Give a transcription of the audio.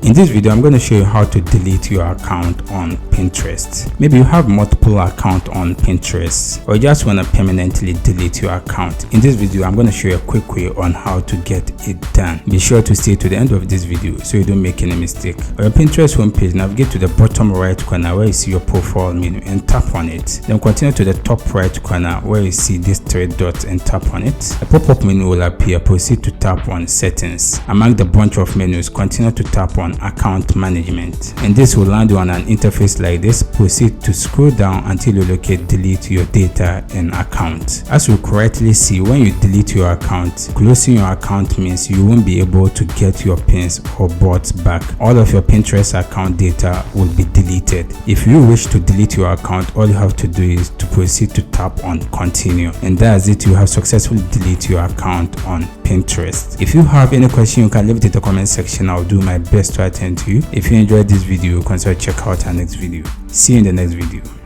In this video, I'm going to show you how to delete your account on Pinterest. Maybe you have multiple accounts on Pinterest or you just want to permanently delete your account. In this video, I'm going to show you a quick way on how to get it done. Be sure to stay to the end of this video so you don't make any mistake. On your Pinterest homepage, navigate to the bottom right corner where you see your profile menu and tap on it. Then continue to the top right corner where you see these three dots and tap on it. A pop-up menu will appear. Proceed to tap on settings. Among the bunch of menus, continue to tap on account management, and this will land you on an interface like this. Proceed to scroll down until you locate delete your data and account. As you correctly see, when you delete your account, closing your account means you won't be able to get your pins or bots back. All of your Pinterest account data will be deleted. If you wish to delete your account, all you have to do is to proceed to tap on continue, and that's it. You have successfully deleted your account on Pinterest. If you have any question, you can leave it in the comment section. I'll do my best to attend to you. If you enjoyed this video, consider check out our next video. See you in the next video.